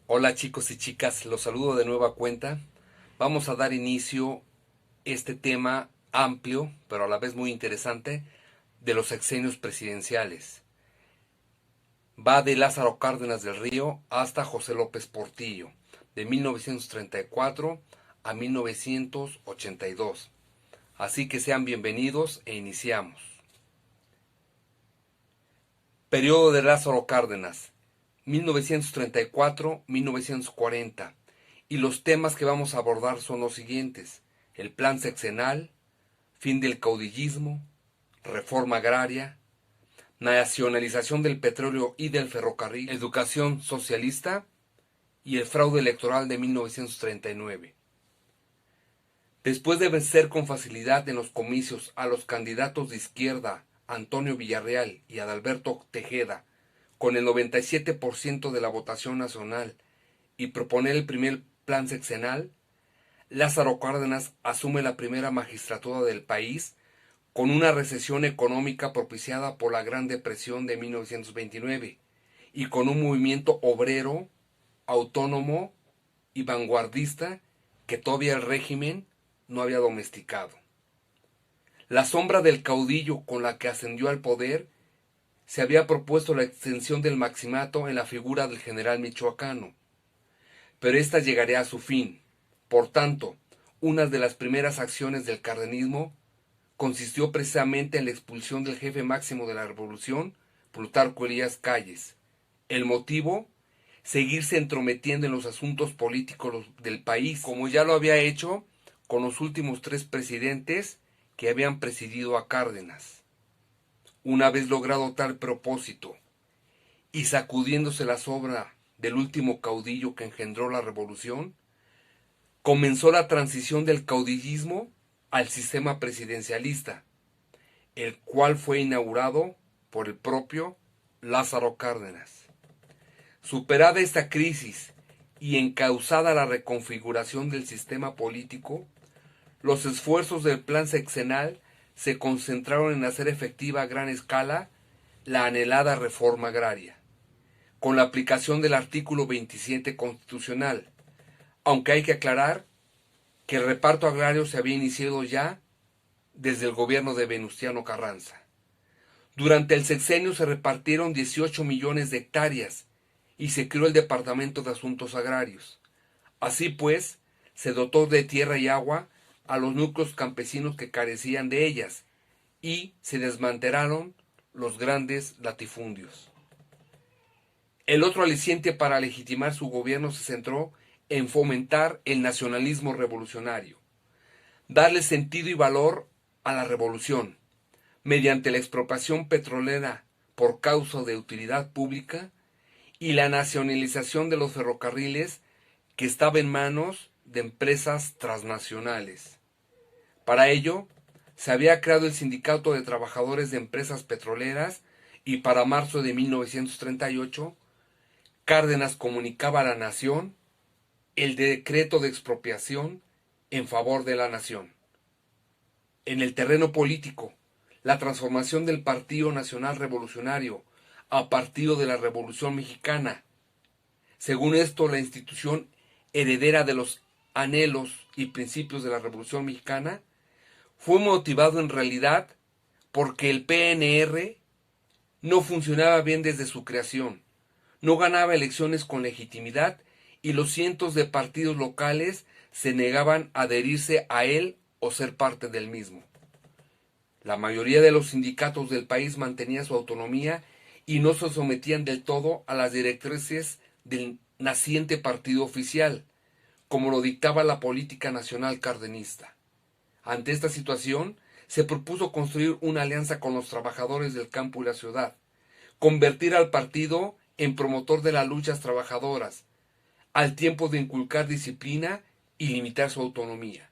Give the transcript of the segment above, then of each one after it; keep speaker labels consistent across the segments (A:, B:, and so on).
A: Hola chicos y chicas, los saludo de nueva cuenta. Vamos a dar inicio a este tema amplio, pero a la vez muy interesante, de los sexenios presidenciales. Va de Lázaro Cárdenas del Río hasta José López Portillo, de 1934 a 1982. Así que sean bienvenidos e iniciamos. Periodo de Lázaro Cárdenas, 1934-1940. Y los temas que vamos a abordar son los siguientes: el plan sexenal, fin del caudillismo, reforma agraria, nacionalización del petróleo y del ferrocarril, educación socialista y el fraude electoral de 1939. Después de vencer con facilidad en los comicios a los candidatos de izquierda Antonio Villarreal y Adalberto Tejeda, con el 97% de la votación nacional, y proponer el primer plan sexenal, Lázaro Cárdenas asume la primera magistratura del país con una recesión económica propiciada por la Gran Depresión de 1929 y con un movimiento obrero, autónomo y vanguardista que todavía el régimen no había domesticado. La sombra del caudillo con la que ascendió al poder se había propuesto la extensión del maximato en la figura del general michoacano, pero ésta llegaría a su fin. Por tanto, una de las primeras acciones del cardenismo consistió precisamente en la expulsión del jefe máximo de la revolución, Plutarco Elías Calles. El motivo: seguirse entrometiendo en los asuntos políticos del país, como ya lo había hecho con los últimos tres presidentes que habían presidido a Cárdenas. Una vez logrado tal propósito, y sacudiéndose la sobra del último caudillo que engendró la revolución, comenzó la transición del caudillismo al sistema presidencialista, el cual fue inaugurado por el propio Lázaro Cárdenas. Superada esta crisis y encauzada la reconfiguración del sistema político, los esfuerzos del plan sexenal se concentraron en hacer efectiva a gran escala la anhelada reforma agraria, con la aplicación del artículo 27 constitucional, aunque hay que aclarar que el reparto agrario se había iniciado ya desde el gobierno de Venustiano Carranza. Durante el sexenio se repartieron 18 millones de hectáreas y se creó el Departamento de Asuntos Agrarios. Así pues, se dotó de tierra y agua a los núcleos campesinos que carecían de ellas y se desmantelaron los grandes latifundios. El otro aliciente para legitimar su gobierno se centró en fomentar el nacionalismo revolucionario, darle sentido y valor a la revolución, mediante la expropiación petrolera por causa de utilidad pública y la nacionalización de los ferrocarriles que estaba en manos de empresas transnacionales. Para ello, se había creado el Sindicato de Trabajadores de Empresas Petroleras y para marzo de 1938, Cárdenas comunicaba a la nación el decreto de expropiación en favor de la nación. En el terreno político, la transformación del Partido Nacional Revolucionario a Partido de la Revolución Mexicana. Según esto, la institución heredera de los anhelos y principios de la Revolución Mexicana fue motivado en realidad porque el PNR no funcionaba bien desde su creación, no ganaba elecciones con legitimidad y los cientos de partidos locales se negaban a adherirse a él o ser parte del mismo. La mayoría de los sindicatos del país mantenía su autonomía y no se sometían del todo a las directrices del naciente partido oficial, como lo dictaba la política nacional cardenista. Ante esta situación, se propuso construir una alianza con los trabajadores del campo y la ciudad, convertir al partido en promotor de las luchas trabajadoras, al tiempo de inculcar disciplina y limitar su autonomía.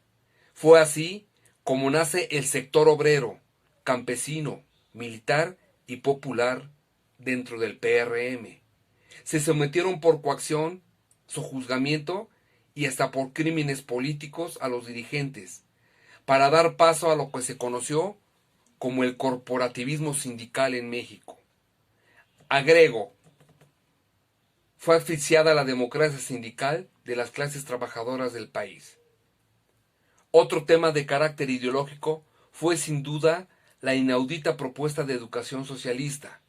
A: Fue así como nace el sector obrero, campesino, militar y popular dentro del PRM. Se sometieron por coacción, sojuzgamiento y hasta por crímenes políticos a los dirigentes, para dar paso a lo que se conoció como el corporativismo sindical en México. Agrego, fue asfixiada la democracia sindical de las clases trabajadoras del país. Otro tema de carácter ideológico fue sin duda la inaudita propuesta de educación socialista.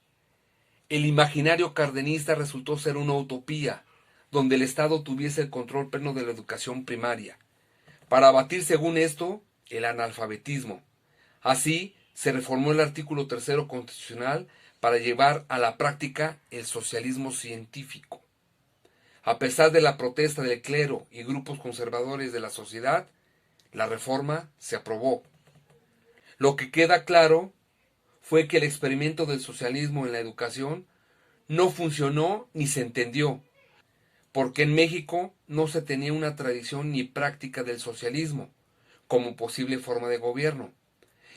A: El imaginario cardenista resultó ser una utopía, donde el Estado tuviese el control pleno de la educación primaria, para abatir, según esto, el analfabetismo. Así, se reformó el artículo 3 constitucional para llevar a la práctica el socialismo científico. A pesar de la protesta del clero y grupos conservadores de la sociedad, la reforma se aprobó. Lo que queda claro fue que el experimento del socialismo en la educación no funcionó ni se entendió, porque en México no se tenía una tradición ni práctica del socialismo como posible forma de gobierno.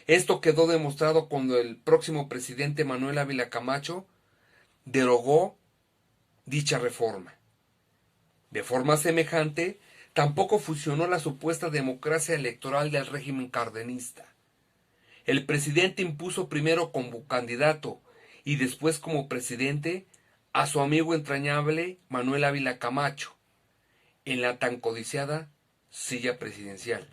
A: Esto quedó demostrado cuando el próximo presidente Manuel Ávila Camacho derogó dicha reforma. De forma semejante, tampoco funcionó la supuesta democracia electoral del régimen cardenista. El presidente impuso primero como candidato y después como presidente a su amigo entrañable Manuel Ávila Camacho, en la tan codiciada silla presidencial.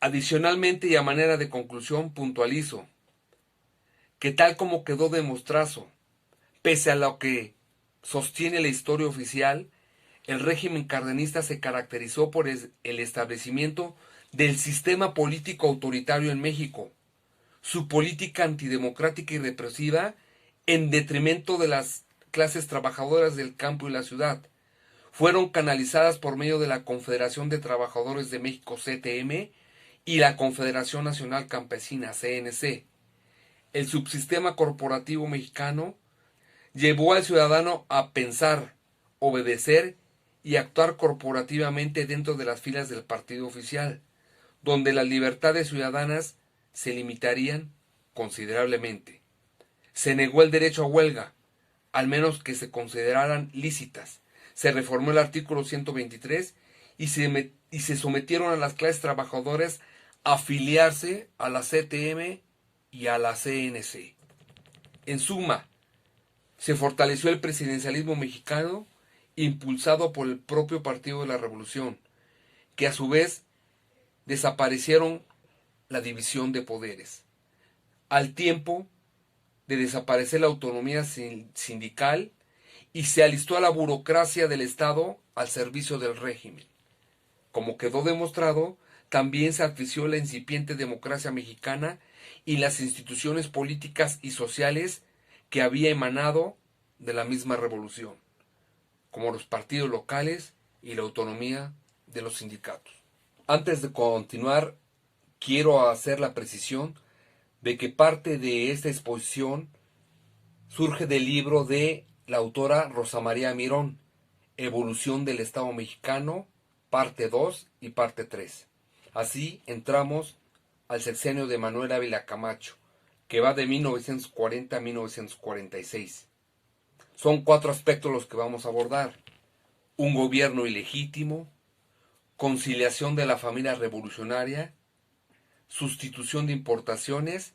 A: Adicionalmente y a manera de conclusión puntualizo que tal como quedó demostrado, pese a lo que sostiene la historia oficial, el régimen cardenista se caracterizó por el establecimiento del sistema político autoritario en México, su política antidemocrática y represiva en detrimento de las clases trabajadoras del campo y la ciudad, fueron canalizadas por medio de la Confederación de Trabajadores de México CTM y la Confederación Nacional Campesina CNC. El subsistema corporativo mexicano llevó al ciudadano a pensar, obedecer y actuar corporativamente dentro de las filas del partido oficial, donde las libertades ciudadanas se limitarían considerablemente. Se negó el derecho a huelga, al menos que se consideraran lícitas. Se reformó el artículo 123 y se sometieron a las clases trabajadoras a afiliarse a la CTM y a la CNC. En suma, se fortaleció el presidencialismo mexicano impulsado por el propio Partido de la Revolución, que a su vez desaparecieron la división de poderes, al tiempo de desaparecer la autonomía sindical y se alistó a la burocracia del Estado al servicio del régimen. Como quedó demostrado, también se asfixió la incipiente democracia mexicana y las instituciones políticas y sociales que había emanado de la misma revolución, como los partidos locales y la autonomía de los sindicatos. Antes de continuar, quiero hacer la precisión de que parte de esta exposición surge del libro de la autora Rosa María Mirón, Evolución del Estado Mexicano, parte 2 y parte 3. Así entramos al sexenio de Manuel Ávila Camacho, que va de 1940 a 1946. Son 4 aspectos los que vamos a abordar: un gobierno ilegítimo, conciliación de la familia revolucionaria, sustitución de importaciones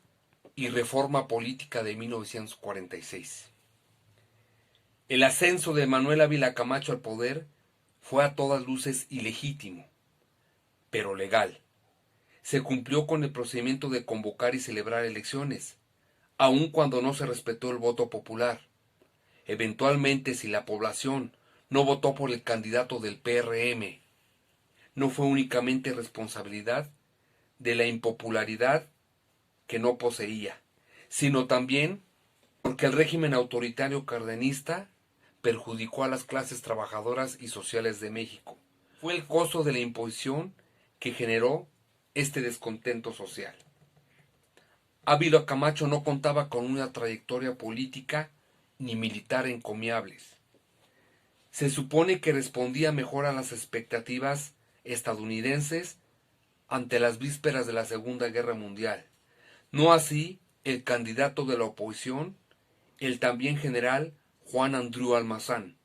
A: y reforma política de 1946. El ascenso de Manuel Ávila Camacho al poder fue a todas luces ilegítimo, pero legal. Se cumplió con el procedimiento de convocar y celebrar elecciones, aun cuando no se respetó el voto popular. Eventualmente, si la población no votó por el candidato del PRM, no fue únicamente responsabilidad de la impopularidad que no poseía, sino también porque el régimen autoritario cardenista perjudicó a las clases trabajadoras y sociales de México. Fue el costo de la imposición que generó este descontento social. Ávila Camacho no contaba con una trayectoria política ni militar encomiables. Se supone que respondía mejor a las expectativas estadounidenses ante las vísperas de la Segunda Guerra Mundial. No así el candidato de la oposición, el también general Juan Andrew Almazán,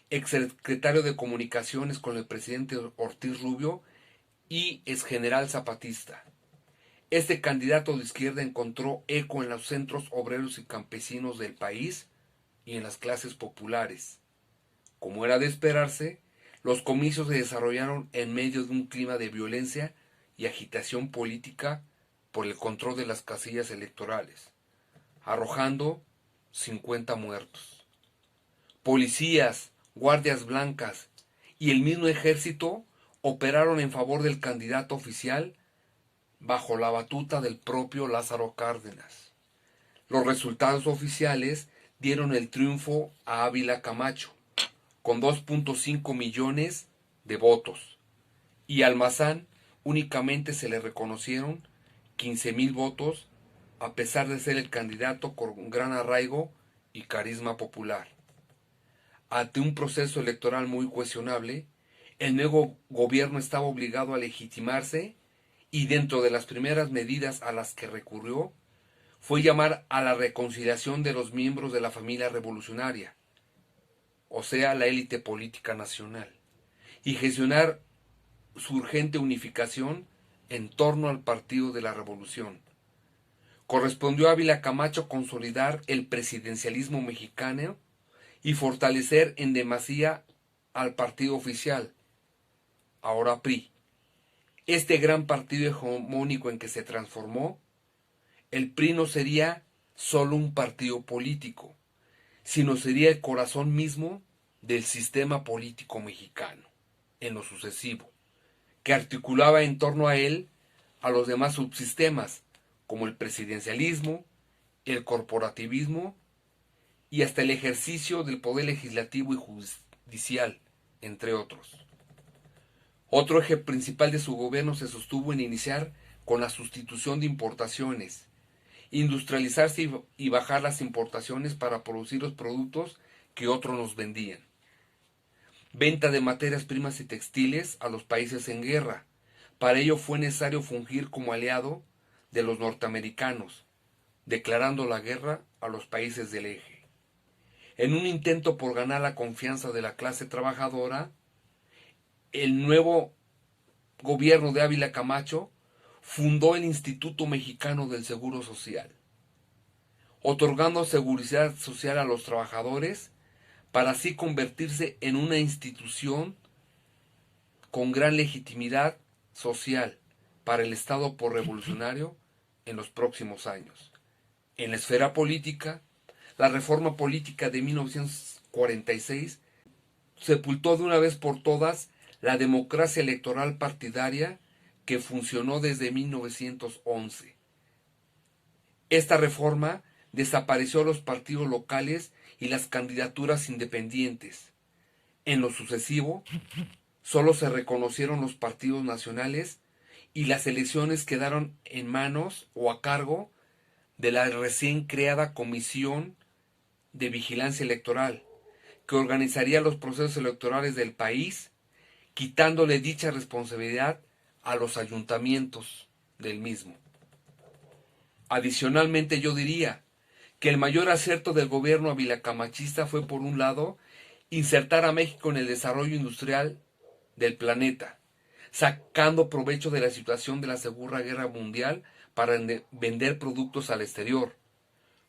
A: exsecretario de Comunicaciones con el presidente Ortiz Rubio y exgeneral zapatista. Este candidato de izquierda encontró eco en los centros obreros y campesinos del país y en las clases populares. Como era de esperarse, los comicios se desarrollaron en medio de un clima de violencia y agitación política por el control de las casillas electorales, arrojando 50 muertos. Policías, guardias blancas y el mismo ejército operaron en favor del candidato oficial bajo la batuta del propio Lázaro Cárdenas. Los resultados oficiales dieron el triunfo a Ávila Camacho, con 2.5 millones de votos, y al Mazán únicamente se le reconocieron 15,000 votos, a pesar de ser el candidato con gran arraigo y carisma popular. Ante un proceso electoral muy cuestionable, el nuevo gobierno estaba obligado a legitimarse y dentro de las primeras medidas a las que recurrió fue llamar a la reconciliación de los miembros de la familia revolucionaria, o sea, la élite política nacional, y gestionar su urgente unificación en torno al Partido de la Revolución. Correspondió a Ávila Camacho consolidar el presidencialismo mexicano y fortalecer en demasía al partido oficial, ahora PRI. Este gran partido hegemónico en que se transformó, el PRI no sería solo un partido político, sino sería el corazón mismo del sistema político mexicano, en lo sucesivo, que articulaba en torno a él a los demás subsistemas, como el presidencialismo, el corporativismo y hasta el ejercicio del poder legislativo y judicial, entre otros. Otro eje principal de su gobierno se sostuvo en iniciar con la sustitución de importaciones, industrializarse y bajar las importaciones para producir los productos que otros nos vendían. Venta de materias primas y textiles a los países en guerra. Para ello fue necesario fungir como aliado de los norteamericanos, declarando la guerra a los países del eje. En un intento por ganar la confianza de la clase trabajadora, el nuevo gobierno de Ávila Camacho fundó el Instituto Mexicano del Seguro Social, otorgando seguridad social a los trabajadores para así convertirse en una institución con gran legitimidad social para el Estado por revolucionario en los próximos años. En la esfera política, la reforma política de 1946 sepultó de una vez por todas la democracia electoral partidaria que funcionó desde 1911. Esta reforma desapareció los partidos locales y las candidaturas independientes. En lo sucesivo, solo se reconocieron los partidos nacionales y las elecciones quedaron en manos o a cargo de la recién creada Comisión de Vigilancia Electoral, que organizaría los procesos electorales del país, quitándole dicha responsabilidad a los ayuntamientos del mismo. Adicionalmente, yo diría que el mayor acierto del gobierno avilacamachista fue, por un lado, insertar a México en el desarrollo industrial del planeta, sacando provecho de la situación de la Segunda Guerra Mundial para vender productos al exterior.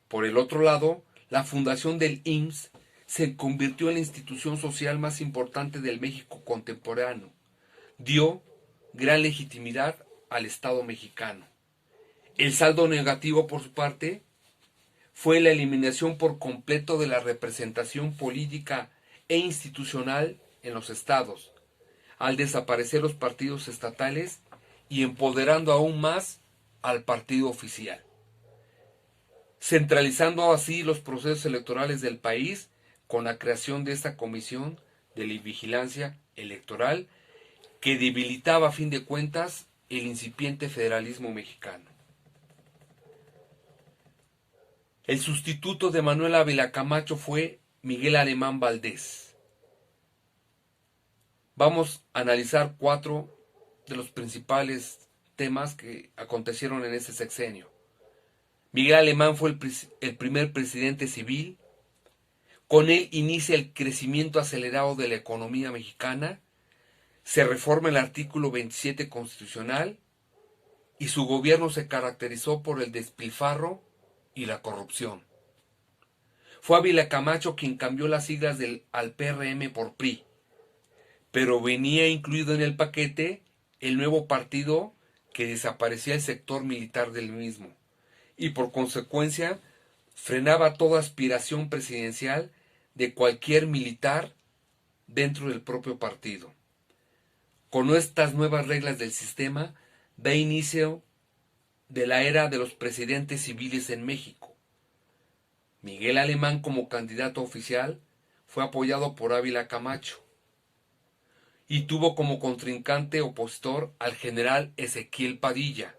A: Por el otro lado, la fundación del IMSS se convirtió en la institución social más importante del México contemporáneo. Dio gran legitimidad al Estado mexicano. El saldo negativo, por su parte, fue la eliminación por completo de la representación política e institucional en los estados, al desaparecer los partidos estatales y empoderando aún más al partido oficial, centralizando así los procesos electorales del país con la creación de esta Comisión de Vigilancia Electoral que debilitaba a fin de cuentas el incipiente federalismo mexicano. El sustituto de Manuel Ávila Camacho fue Miguel Alemán Valdés. Vamos a analizar 4 de los principales temas que acontecieron en ese sexenio. Miguel Alemán fue el primer presidente civil. Con él inicia el crecimiento acelerado de la economía mexicana, se reforma el artículo 27 constitucional y su gobierno se caracterizó por el despilfarro y la corrupción. Fue Ávila Camacho quien cambió las siglas al PRM por PRI, pero venía incluido en el paquete el nuevo partido que desaparecía el sector militar del mismo y por consecuencia frenaba toda aspiración presidencial de cualquier militar dentro del propio partido. Con estas nuevas reglas del sistema da inicio de la era de los presidentes civiles en México. Miguel Alemán como candidato oficial fue apoyado por Ávila Camacho y tuvo como contrincante opositor al general Ezequiel Padilla,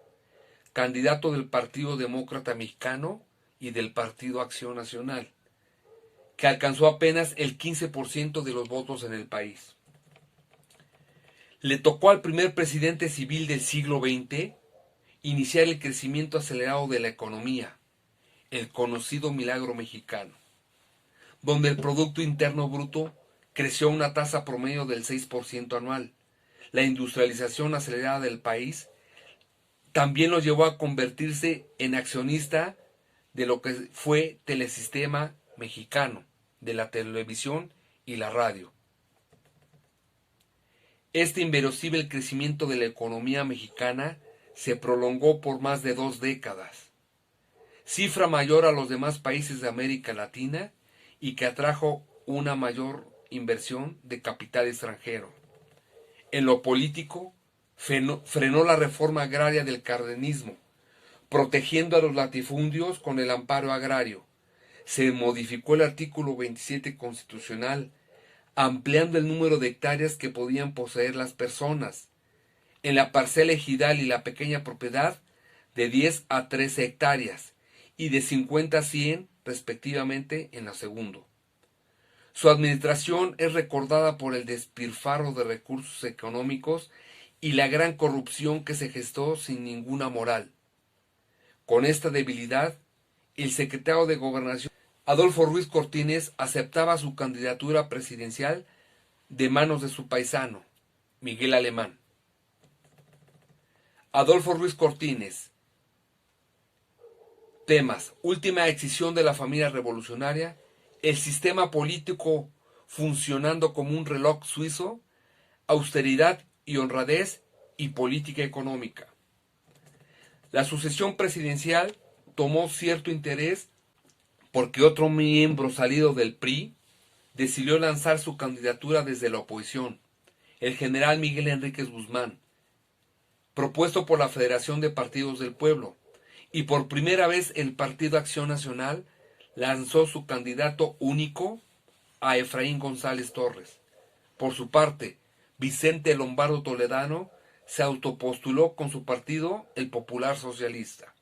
A: candidato del Partido Demócrata Mexicano y del Partido Acción Nacional, que alcanzó apenas el 15% de los votos en el país. Le tocó al primer presidente civil del siglo XX iniciar el crecimiento acelerado de la economía, el conocido milagro mexicano, donde el Producto Interno Bruto creció a una tasa promedio del 6% anual. La industrialización acelerada del país también lo llevó a convertirse en accionista de lo que fue Telesistema Mexicano, de la televisión y la radio. Este inverosímil crecimiento de la economía mexicana se prolongó por más de 2 décadas, cifra mayor a los demás países de América Latina y que atrajo una mayor inversión de capital extranjero. En lo político, frenó la reforma agraria del cardenismo, protegiendo a los latifundios con el amparo agrario. Se modificó el artículo 27 constitucional, ampliando el número de hectáreas que podían poseer las personas. En la parcela ejidal y la pequeña propiedad, de 10 a 13 hectáreas, y de 50 a 100 respectivamente en la segunda. Su administración es recordada por el despilfarro de recursos económicos y la gran corrupción que se gestó sin ninguna moral. Con esta debilidad, el secretario de Gobernación, Adolfo Ruiz Cortines, aceptaba su candidatura presidencial de manos de su paisano, Miguel Alemán. Adolfo Ruiz Cortines. Temas: última decisión de la familia revolucionaria, el sistema político funcionando como un reloj suizo, austeridad y honradez y política económica. La sucesión presidencial tomó cierto interés porque otro miembro salido del PRI decidió lanzar su candidatura desde la oposición, el general Miguel Enríquez Guzmán, propuesto por la Federación de Partidos del Pueblo, y por primera vez el Partido Acción Nacional lanzó su candidato único a Efraín González Torres. Por su parte, Vicente Lombardo Toledano se autopostuló con su partido, el Popular Socialista.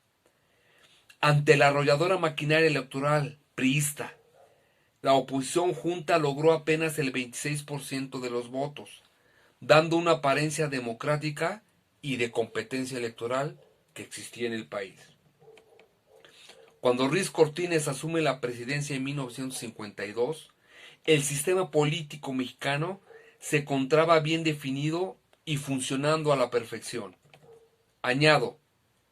A: Ante la arrolladora maquinaria electoral priista, la oposición junta logró apenas el 26% de los votos, dando una apariencia democrática y de competencia electoral que existía en el país. Cuando Ruiz Cortines asume la presidencia en 1952, el sistema político mexicano se encontraba bien definido y funcionando a la perfección. Añado,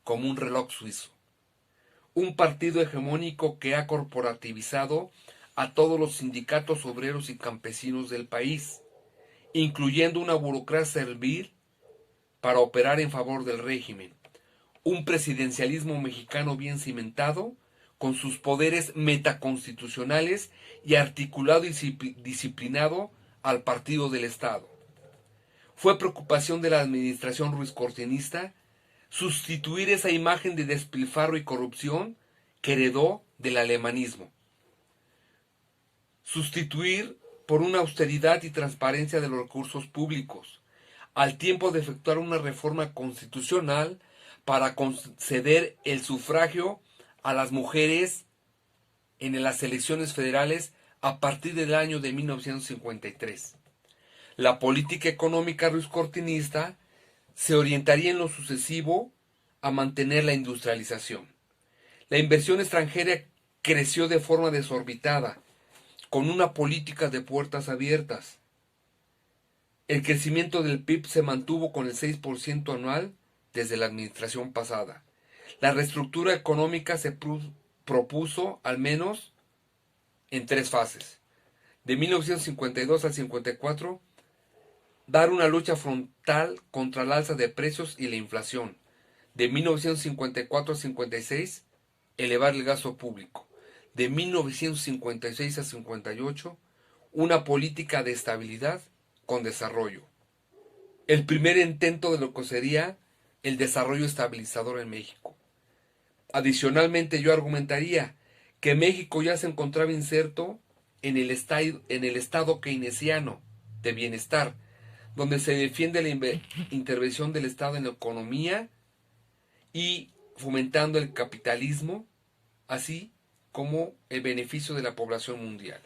A: como un reloj suizo. Un partido hegemónico que ha corporativizado a todos los sindicatos obreros y campesinos del país, incluyendo una burocracia servil para operar en favor del régimen. Un presidencialismo mexicano bien cimentado, con sus poderes metaconstitucionales y articulado y disciplinado al partido del Estado. Fue preocupación de la administración ruizcortinista sustituir esa imagen de despilfarro y corrupción que heredó del alemanismo. Sustituir por una austeridad y transparencia de los recursos públicos, al tiempo de efectuar una reforma constitucional para conceder el sufragio a las mujeres en las elecciones federales a partir del año de 1953. La política económica ruizcortinista se orientaría en lo sucesivo a mantener la industrialización. La inversión extranjera creció de forma desorbitada, con una política de puertas abiertas. El crecimiento del PIB se mantuvo con el 6% anual desde la administración pasada. La reestructura económica se propuso al menos en tres fases. De 1952 al 54, dar una lucha frontal contra el alza de precios y la inflación. De 1954 al 56, elevar el gasto público. De 1956 a 58, una política de estabilidad con desarrollo. El primer intento de lo que sería el desarrollo estabilizador en México. Adicionalmente, yo argumentaría que México ya se encontraba inserto en el estado keynesiano de bienestar, donde se defiende la intervención del Estado en la economía y fomentando el capitalismo, así como el beneficio de la población mundial.